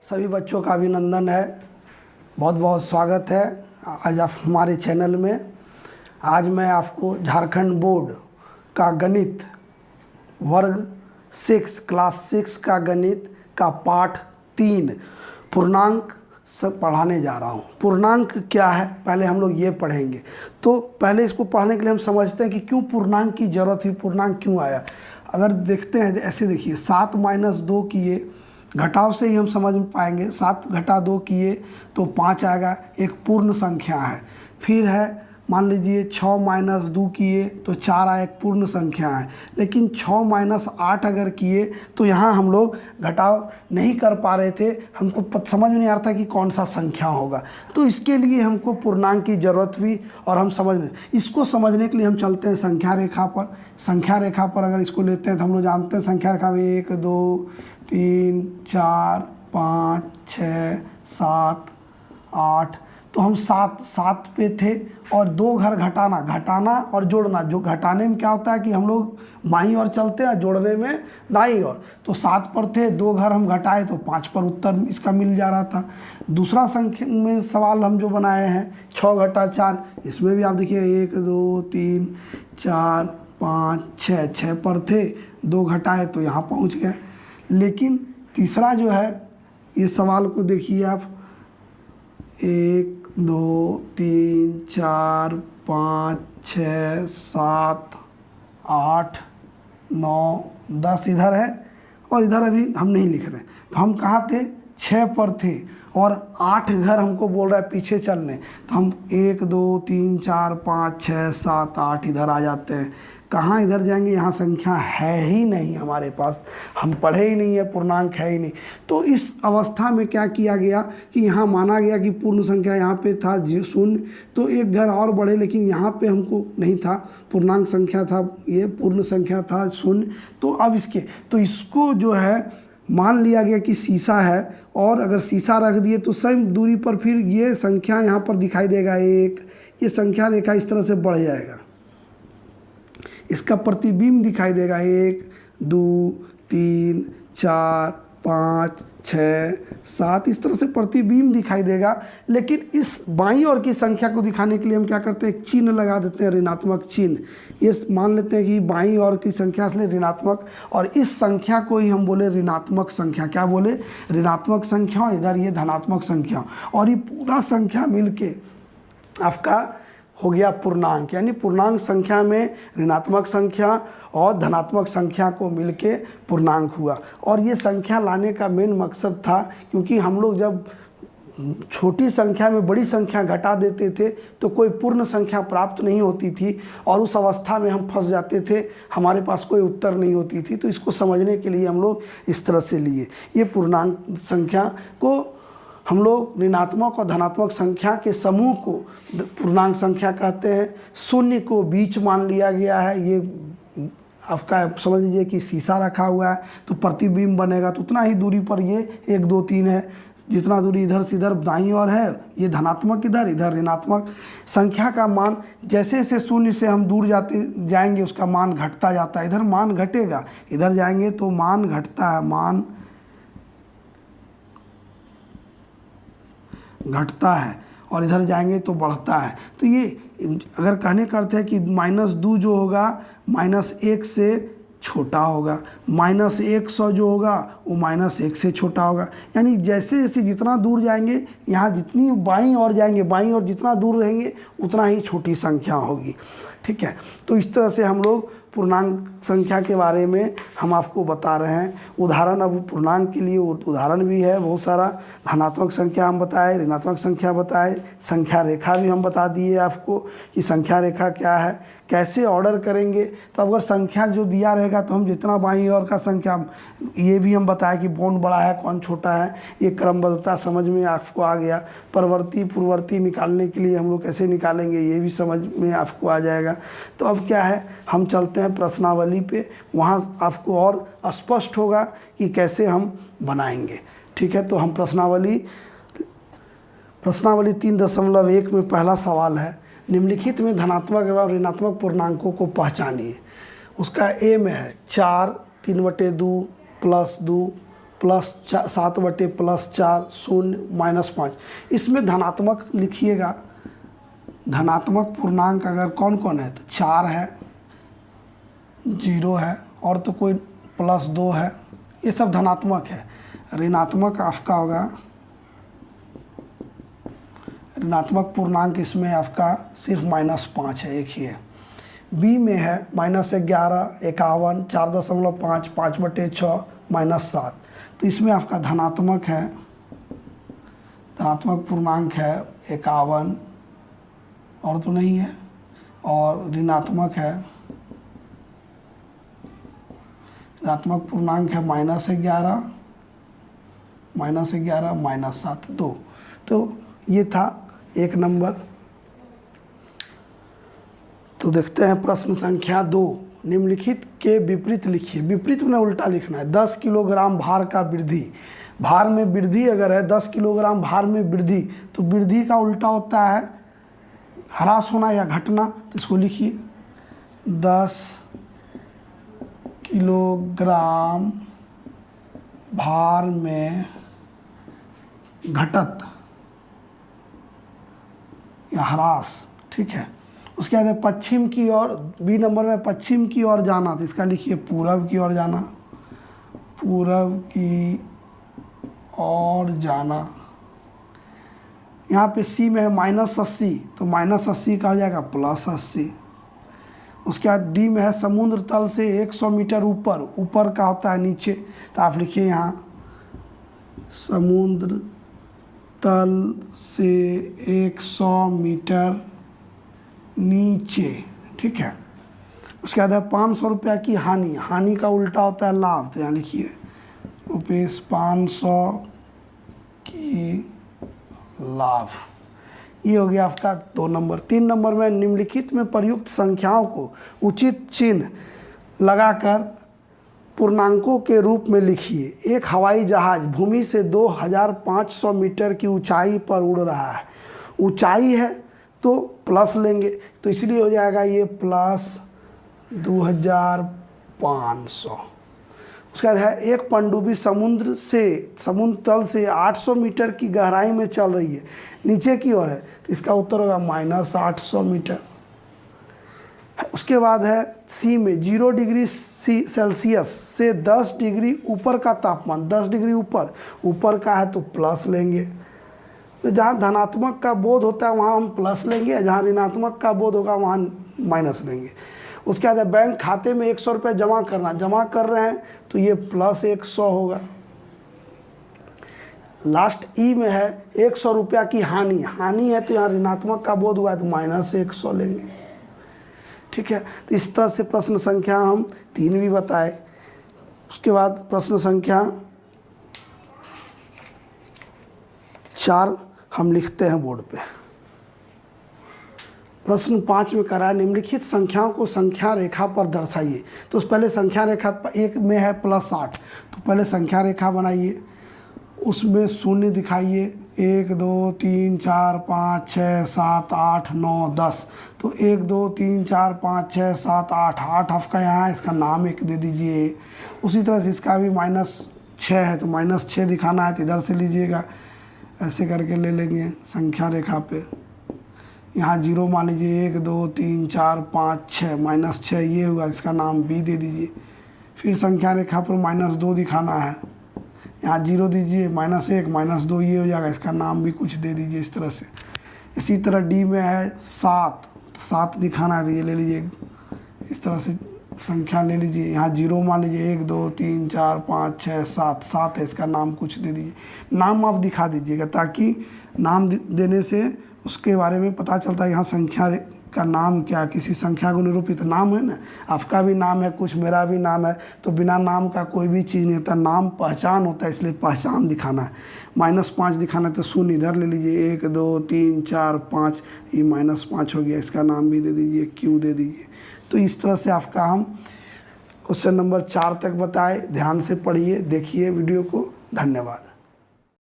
सभी बच्चों का अभिनंदन है। बहुत बहुत स्वागत है आज आप हमारे चैनल में। आज मैं आपको झारखंड बोर्ड का गणित वर्ग 6 क्लास 6 का गणित का पाठ 3 पूर्णांक सब पढ़ाने जा रहा हूँ। पूर्णांक क्या है पहले हम लोग ये पढ़ेंगे। तो पहले इसको पढ़ने के लिए हम समझते हैं कि क्यों पूर्णांक की ज़रूरत हुई, पूर्णांक क्यों आया। अगर देखते हैं ऐसे देखिए 7 - 2 किए, घटाव से ही हम समझ पाएंगे। 7 - 2 किए तो 5 आएगा, एक पूर्ण संख्या है। फिर है मान लीजिए 6 - 2 किए तो 4 आया, एक पूर्ण संख्या है। लेकिन 6 - 8 अगर किए तो यहाँ हम लोग घटाव नहीं कर पा रहे थे, हमको समझ में नहीं आ रहा था कि कौन सा संख्या होगा। तो इसके लिए हमको पूर्णांक की ज़रूरत हुई और हम इसको समझने के लिए हम चलते हैं संख्या रेखा पर। संख्या रेखा पर अगर इसको लेते हैं तो हम लोग जानते हैं संख्या रेखा में 1 2 3 4 5 6 7 8। तो हम 7 पे थे और 2 घर घटाना और जोड़ना। जो घटाने में क्या होता है कि हम लोग बाईं ओर चलते हैं, जोड़ने में दाईं ओर। तो 7 पर थे, 2 घर हम घटाए तो 5 पर उत्तर इसका मिल जा रहा था। दूसरा संख्या में सवाल हम जो बनाए हैं 6 - 4, इसमें भी आप देखिए 1 2 3 4 5 6 पर थे, 2 घटाए तो यहाँ पहुँच गए। लेकिन तीसरा जो है इस सवाल को देखिए आप, 1 2 3 4 5 6 7 8 9 10 इधर है और इधर अभी हम नहीं लिख रहे। तो हम कहाँ थे, 6 पर थे और 8 घर हमको बोल रहा है पीछे चलने। तो हम 1 2 3 4 5 6 7 8 इधर आ जाते हैं। कहाँ इधर जाएंगे, यहाँ संख्या है ही नहीं हमारे पास, हम पढ़े ही नहीं है, पूर्णांक है ही नहीं। तो इस अवस्था में क्या किया गया कि यहाँ माना गया कि पूर्ण संख्या यहाँ पे था 0, तो एक घर और बढ़े, लेकिन यहाँ पे हमको नहीं था, पूर्णांक संख्या था, ये पूर्ण संख्या था 0। तो अब इसको जो है मान लिया गया कि शीशा है, और अगर शीशा रख दिए तो सही दूरी पर फिर ये संख्या यहाँ पर दिखाई देगा 1। ये संख्या रेखा इस तरह से बढ़ जाएगा, इसका प्रतिबिंब दिखाई देगा 1 2 3 4 5 6 7, इस तरह से प्रतिबिंब दिखाई देगा। लेकिन इस बाईं ओर की संख्या को दिखाने के लिए हम क्या करते हैं, एक चिन्ह लगा देते हैं, ऋणात्मक चिन्ह। ये मान लेते हैं कि बाईं ओर की संख्या इसलिए ऋणात्मक, और इस संख्या को ही हम बोले ऋणात्मक संख्या। क्या बोले, ऋणात्मक संख्या। और इधर ये धनात्मक संख्या, और ये पूरा संख्या मिलके आपका हो गया पूर्णांक। यानी पूर्णांक संख्या में ऋणात्मक संख्या और धनात्मक संख्या को मिलके पूर्णांक हुआ। और ये संख्या लाने का मेन मकसद था, क्योंकि हम लोग जब छोटी संख्या में बड़ी संख्या घटा देते थे तो कोई पूर्ण संख्या प्राप्त नहीं होती थी, और उस अवस्था में हम फंस जाते थे, हमारे पास कोई उत्तर नहीं होती थी। तो इसको समझने के लिए हम लोग इस तरह से लिए। ये पूर्णांक संख्या को हम लोग ऋणात्मक और धनात्मक संख्या के समूह को पूर्णांक संख्या कहते हैं। 0 को बीच मान लिया गया है। ये आपका समझ लीजिए कि शीशा रखा हुआ है तो प्रतिबिंब बनेगा, तो उतना ही दूरी पर ये 1 2 3 है। जितना दूरी इधर से इधर दाईं ओर है, ये धनात्मक इधर ऋणात्मक। संख्या का मान जैसे जैसे 0 से हम दूर जाएंगे उसका मान घटता जाता है। इधर मान घटेगा, इधर जाएंगे तो मान घटता है, मान घटता है, और इधर जाएंगे तो बढ़ता है। तो ये अगर कहने का अर्थ है कि -2 जो होगा -1 से छोटा होगा, -100 जो होगा वो -1 से छोटा होगा। यानी जैसे जैसे जितना दूर जाएंगे, यहाँ जितनी बाईं ओर जाएंगे, बाईं ओर जितना दूर रहेंगे उतना ही छोटी संख्या होगी। ठीक है, तो इस तरह से हम लोग पूर्णांक संख्या के बारे में हम आपको बता रहे हैं। उदाहरण, अब पूर्णांक के लिए उदाहरण भी है बहुत सारा। धनात्मक संख्या हम बताए, ऋणात्मक संख्या बताए, संख्या रेखा भी हम बता दिए आपको कि संख्या रेखा क्या है, कैसे ऑर्डर करेंगे। तो अगर संख्या जो दिया रहेगा तो हम जितना बाईं ओर का संख्या, ये भी हम बताया कि कौन बड़ा है कौन छोटा है, ये क्रमबद्धता समझ में आपको आ गया। परवर्ती पूर्ववर्ती निकालने के लिए हम लोग कैसे निकालेंगे ये भी समझ में आपको आ जाएगा। तो अब क्या है, हम चलते हैं प्रश्नावली पे, वहाँ आपको और स्पष्ट होगा कि कैसे हम बनाएंगे। ठीक है, तो हम प्रश्नावली 3.1 में पहला सवाल है, निम्नलिखित में धनात्मक एवं ऋणात्मक पूर्णांकों को पहचानिए। उसका ए में है 4 3/2 + 2 7/+4 0 -5। इसमें धनात्मक लिखिएगा। धनात्मक पूर्णांक अगर कौन कौन है तो 4 है, 0 है और तो कोई +2 है, ये सब धनात्मक है। ऋणात्मक आपका होगा, ऋणात्मक पूर्णांक इसमें आपका सिर्फ -5 है, एक ही है। बी में है -11, 51, 4.5, 5/6 -7। तो इसमें आपका धनात्मक है, धनात्मक पूर्णांक है 51 और तो नहीं है, और ऋणात्मक है, ऋणात्मक पूर्णांक है -11, -7 2। तो ये था 1 नंबर। तो देखते हैं प्रश्न संख्या 2। निम्नलिखित के विपरीत लिखिए। विपरीत में उल्टा लिखना है। 10 किलोग्राम भार का वृद्धि, भार में वृद्धि अगर है 10 किलोग्राम भार में वृद्धि, तो वृद्धि का उल्टा होता है ह्रास होना या घटना। तो इसको लिखिए 10 किलोग्राम भार में घटत या ह्रास, ठीक है। उसके बाद है पश्चिम की ओर, बी नंबर में पश्चिम की ओर जाना, तो इसका लिखिए पूरब की ओर जाना, पूरब की ओर जाना। यहाँ पे सी में है -80, तो -80 का हो जाएगा +80। उसके बाद डी में है समुद्र तल से 100 मीटर ऊपर, ऊपर का होता है नीचे, तो आप लिखिए यहाँ समुद्र तल से 100 मीटर नीचे, ठीक है। उसके बाद है 500 रुपया की हानि, हानि का उल्टा होता है लाभ, तो यहाँ लिखिए रुपीस 500 की लाभ। ये हो गया आपका 2 नंबर। 3 नंबर में निम्नलिखित में प्रयुक्त संख्याओं को उचित चिन्ह लगाकर पूर्णांकों के रूप में लिखिए। एक हवाई जहाज भूमि से 2500 मीटर की ऊंचाई पर उड़ रहा है। ऊंचाई है तो प्लस लेंगे, तो इसलिए हो जाएगा ये +2500। उसके बाद है एक पनडुब्बी समुद्र तल से 800 मीटर की गहराई में चल रही है, नीचे की ओर है, तो इसका उत्तर होगा -800 मीटर। उसके बाद है सी में 0 डिग्री सेल्सियस से 10 डिग्री ऊपर का तापमान, 10 डिग्री ऊपर का है तो प्लस लेंगे। तो जहाँ धनात्मक का बोध होता है वहाँ हम प्लस लेंगे, जहाँ ऋणात्मक का बोध होगा वहाँ माइनस लेंगे। उसके बाद बैंक खाते में 100 रुपये जमा करना, जमा कर रहे हैं तो ये +100 होगा। लास्ट ई में है 100 रुपया की हानि, हानि है तो यहाँ ऋणात्मक का बोध हुआ है तो -100 लेंगे, ठीक है। तो इस तरह से प्रश्न संख्या हम 3 भी बताए। उसके बाद प्रश्न संख्या 4 हम लिखते हैं बोर्ड पे। प्रश्न 5 में करा निम्नलिखित संख्याओं को संख्या रेखा पर दर्शाइए। तो पहले संख्या रेखा 1 में है +8, तो पहले संख्या रेखा बनाइए, उसमें शून्य दिखाइए 1 2 3 4 5 6 7 8 9 10। तो 1 2 3 4 5 6 7 8 8 आपका यहाँ है, इसका नाम 1 दे दीजिए। उसी तरह से इसका भी -6 है तो -6 दिखाना है, तो इधर से लीजिएगा, ऐसे करके ले लेंगे संख्या रेखा पे। यहाँ 0 मान लीजिए 1 2 3 4 5 6 -6 ये हुआ, इसका नाम B दे दीजिए। फिर संख्या रेखा पर -2 दिखाना है, यहाँ 0 दीजिए, -1 -2 ये हो जाएगा, इसका नाम भी कुछ दे दीजिए इस तरह से। इसी तरह D में है 7 दिखाना है तो ये ले लीजिए, इस तरह से संख्या ले लीजिए। यहाँ 0 मान लीजिए 1 2 3 4 5 6 7 है, इसका नाम कुछ दे दीजिए। नाम आप दिखा दीजिएगा ताकि नाम देने से उसके बारे में पता चलता है यहाँ संख्या का नाम क्या, किसी संख्या को निरूपित नाम है ना, आपका भी नाम है कुछ, मेरा भी नाम है, तो बिना नाम का कोई भी चीज़ नहीं होता, नाम पहचान होता है, इसलिए पहचान दिखाना है। -5 दिखाना है तो शून्य इधर ले लीजिए, 1 2 3 4 5, ये -5 हो गया, इसका नाम भी दे दीजिए, Q दे दीजिए। तो इस तरह से आपका हम क्वेश्चन नंबर 4 तक बताए। ध्यान से पढ़िए, देखिए वीडियो को। धन्यवाद।